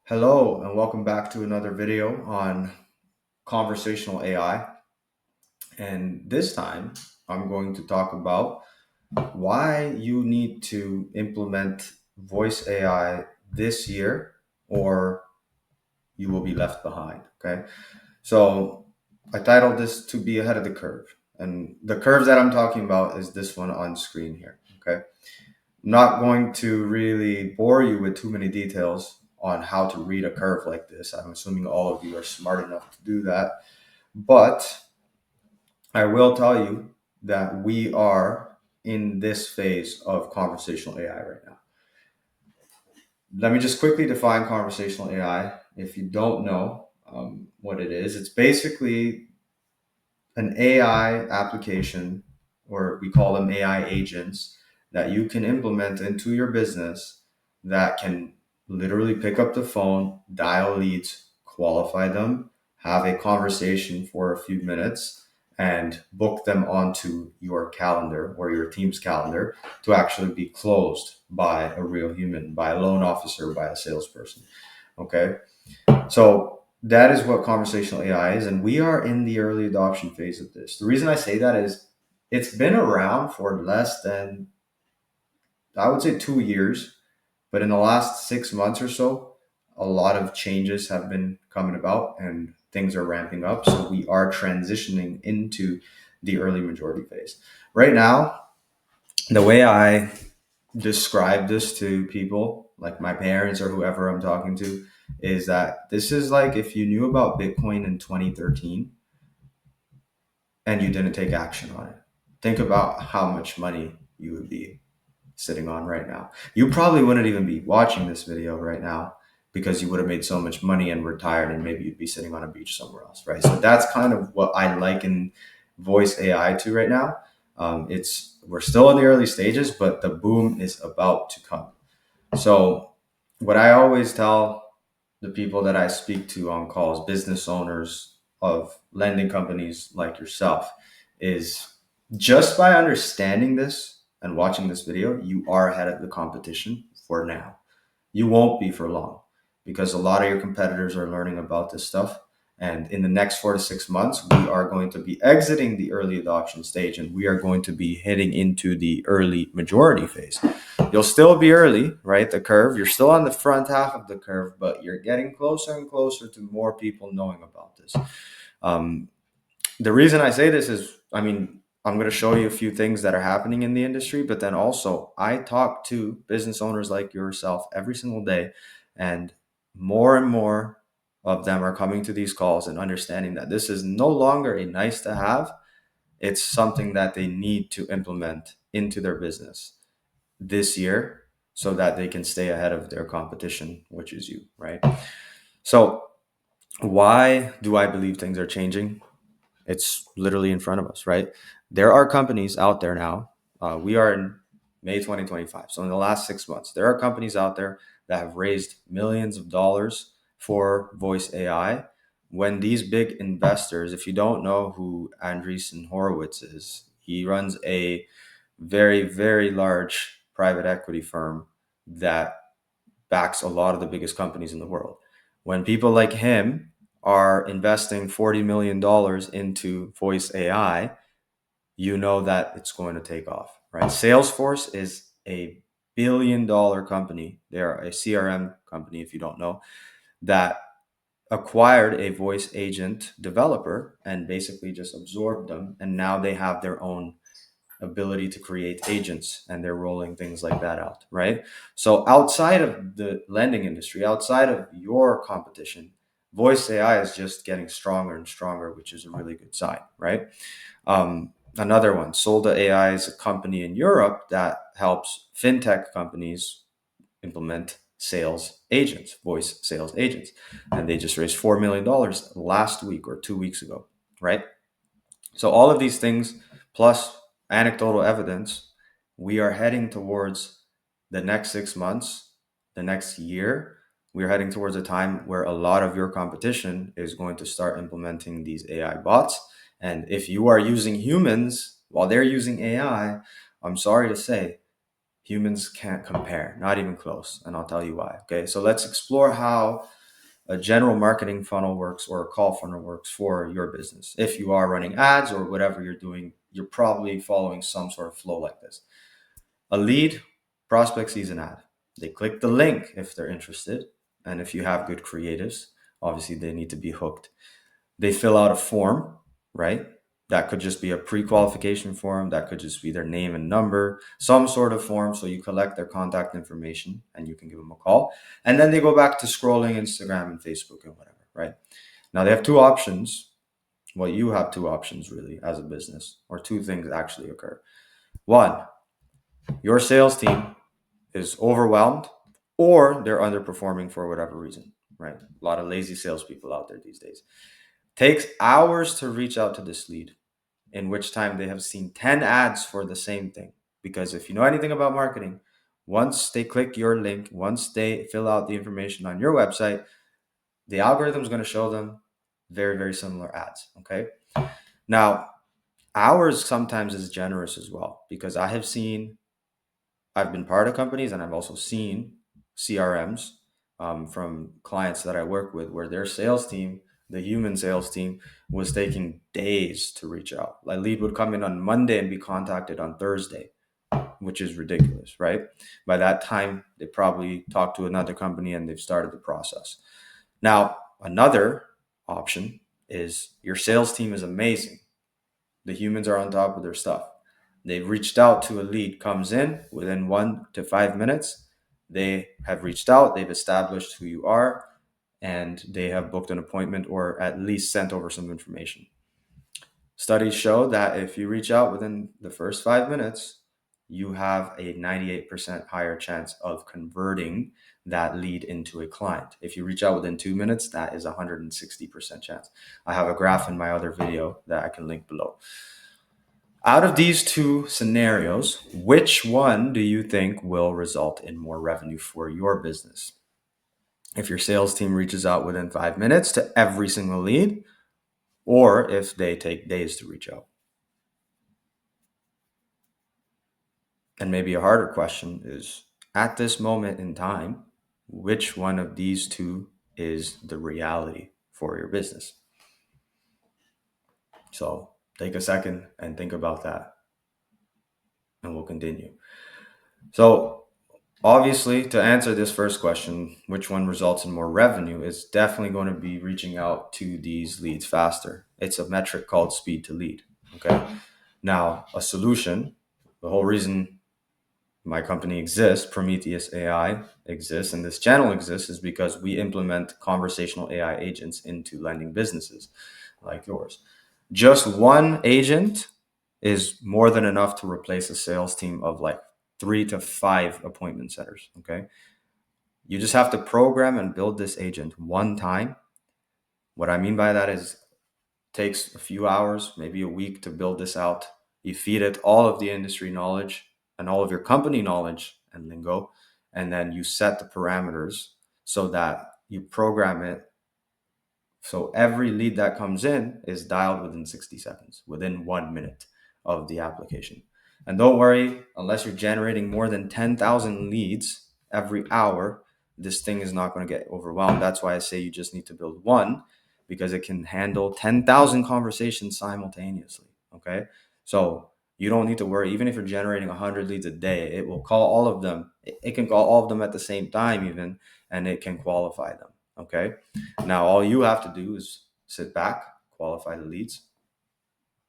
Hello, and welcome back to another video on conversational AI. And this time, I'm going to talk about why you need to implement voice AI this year or you will be left behind. Okay. So I titled this to be ahead of the curve. And the curve that I'm talking about is this one on screen here. Okay. I'm not going to really bore you with too many details on how to read a curve like this. I'm assuming all of you are smart enough to do that. But I will tell you that we are in this phase of conversational AI right now. Let me just quickly define conversational AI. If you don't know what it is, it's basically an AI application, or we call them AI agents, that you can implement into your business that can literally pick up the phone, dial leads, qualify them, have a conversation for a few minutes, and book them onto your calendar or your team's calendar to actually be closed by a real human, by a loan officer, by a salesperson. Okay. So that is what conversational AI is, and we are in the early adoption phase of this. The reason I say that is it's been around for less than, I would say, 2 years, but in the last 6 months or so, a lot of changes have been coming about and things are ramping up. So we are transitioning into the early majority phase. Right now, the way I describe this to people, like my parents or whoever I'm talking to, is that this is like if you knew about Bitcoin in 2013 and you didn't take action on it. Think about how much money you would be sitting on right now. You probably wouldn't even be watching this video right now because you would have made so much money and retired, and maybe you'd be sitting on a beach somewhere else, right? So that's kind of what I liken voice AI to right now. We're still in the early stages, but the boom is about to come. So what I always tell the people that I speak to on calls, business owners of lending companies like yourself, is just by understanding this and watching this video, you are ahead of the competition for now. You won't be for long because a lot of your competitors are learning about this stuff. And in the next 4 to 6 months, we are going to be exiting the early adoption stage and we are going to be heading into the early majority phase. You'll still be early, right? The curve, you're still on the front half of the curve, but you're getting closer and closer to more people knowing about this. Um, the reason I say this is, I'm going to show you a few things that are happening in the industry, but then also I talk to business owners like yourself every single day, and more of them are coming to these calls and understanding that this is no longer a nice to have. It's something that they need to implement into their business this year so that they can stay ahead of their competition, which is you, right? So, why do I believe things are changing? It's literally in front of us, right? There are companies out there now. We are in May 2025. So, in the last 6 months, there are companies out there that have raised millions of dollars for voice AI. When these big investors, if you don't know who Andreessen Horowitz is, he runs a very, very large private equity firm that backs a lot of the biggest companies in the world. When people like him are investing $40 million into voice AI, you know that it's going to take off, right? Salesforce is a $1 billion company. They're a CRM company, if you don't know, that acquired a voice agent developer and basically just absorbed them. And now they have their own ability to create agents and they're rolling things like that out, right? So outside of the lending industry, outside of your competition, voice AI is just getting stronger and stronger, which is a really good sign, right? Another one, Solda AI, is a company in Europe that helps fintech companies implement sales agents, voice sales agents. And they just raised $4 million last week or 2 weeks ago, right? So all of these things, plus anecdotal evidence, we are heading towards the next 6 months, the next year. We are heading towards a time where a lot of your competition is going to start implementing these AI bots. And if you are using humans while they're using AI, I'm sorry to say, humans can't compare, not even close. And I'll tell you why. Okay, so let's explore how a general marketing funnel works or a call funnel works for your business. If you are running ads or whatever you're doing, you're probably following some sort of flow like this. A lead, prospect sees an ad. They click the link if they're interested. And if you have good creatives, obviously they need to be hooked. They fill out a form, right? That could just be a pre-qualification form. That could just be their name and number, some sort of form. So you collect their contact information and you can give them a call. And then they go back to scrolling Instagram and Facebook and whatever, right? Now they have two options. Well, you have two options really as a business, or two things actually occur. One, your sales team is overwhelmed or they're underperforming for whatever reason, right? A lot of lazy salespeople out there these days. Takes hours to reach out to this lead, in which time they have seen 10 ads for the same thing. Because if you know anything about marketing, once they click your link, once they fill out the information on your website, the algorithm is going to show them very, very similar ads. Okay. Now, hours sometimes is generous as well, because I've been part of companies and I've also seen CRMs from clients that I work with where their sales team, the human sales team, was taking days to reach out. Like lead would come in on Monday and be contacted on Thursday, which is ridiculous, right? By that time, they probably talked to another company and they've started the process. Now, another option is your sales team is amazing. The humans are on top of their stuff. They've reached out to a lead, comes in within 1 to 5 minutes. They have reached out, they've established who you are, and they have booked an appointment or at least sent over some information. Studies show that if you reach out within the first 5 minutes, you have a 98% higher chance of converting that lead into a client. If you reach out within 2 minutes, that is a 160% chance. I have a graph in my other video that I can link below. Out of these two scenarios, which one do you think will result in more revenue for your business? If your sales team reaches out within 5 minutes to every single lead, or if they take days to reach out? And maybe a harder question is, at this moment in time, which one of these two is the reality for your business? So take a second and think about that, and we'll continue. So obviously, to answer this first question, which one results in more revenue, is definitely going to be reaching out to these leads faster. It's a metric called speed to lead. Okay. Now, a solution, the whole reason my company exists, Prometheus AI exists, and this channel exists is because we implement conversational AI agents into lending businesses like yours. Just one agent is more than enough to replace a sales team of like 3 to 5 appointment setters. Okay. You just have to program and build this agent one time. What I mean by that is it takes a few hours, maybe a week to build this out. You feed it all of the industry knowledge and all of your company knowledge and lingo, and then you set the parameters so that you program it so every lead that comes in is dialed within 60 seconds, within 1 minute of the application. And don't worry, unless you're generating more than 10,000 leads every hour, this thing is not going to get overwhelmed. That's why I say you just need to build one, because it can handle 10,000 conversations simultaneously. Okay. So you don't need to worry. Even if you're generating 100 leads a day, it will call all of them. It can call all of them at the same time, even, and it can qualify them. Okay. Now, all you have to do is sit back, qualify the leads,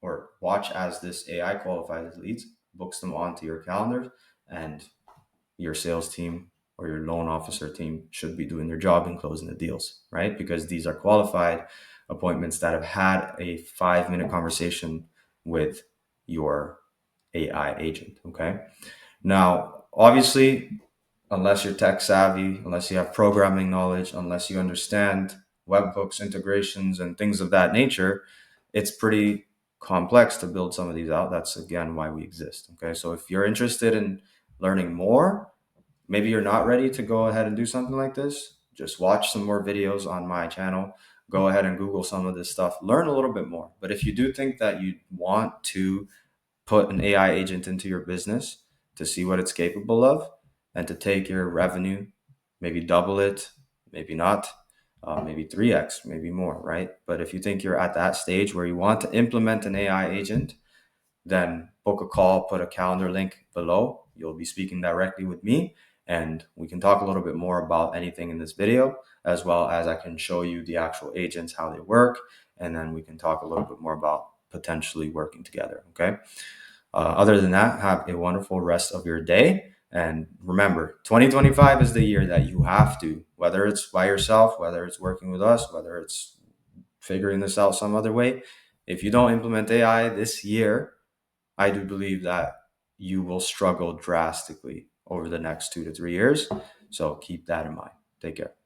or watch as this AI qualifies the leads, books them onto your calendar, and your sales team or your loan officer team should be doing their job and closing the deals, right? Because these are qualified appointments that have had a 5-minute conversation with your AI agent. Okay. Now, obviously, unless you're tech savvy, unless you have programming knowledge, unless you understand webhooks, integrations, and things of that nature, it's pretty complex to build some of these out. That's again why we exist. Okay. So if you're interested in learning more, maybe you're not ready to go ahead and do something like this, just watch some more videos on my channel. Go ahead and Google some of this stuff, learn a little bit more. But if you do think that you want to put an AI agent into your business to see what it's capable of and to take your revenue, maybe double it, maybe not, maybe 3x, maybe more, right? But if you think you're at that stage where you want to implement an AI agent, then book a call, put a calendar link below. You'll be speaking directly with me, and we can talk a little bit more about anything in this video, as well as I can show you the actual agents, how they work, and then we can talk a little bit more about potentially working together. Okay. Other than that, have a wonderful rest of your day. And remember, 2025 is the year that you have to, whether it's by yourself, whether it's working with us, whether it's figuring this out some other way. If you don't implement AI this year, I do believe that you will struggle drastically over the next 2 to 3 years. So keep that in mind. Take care.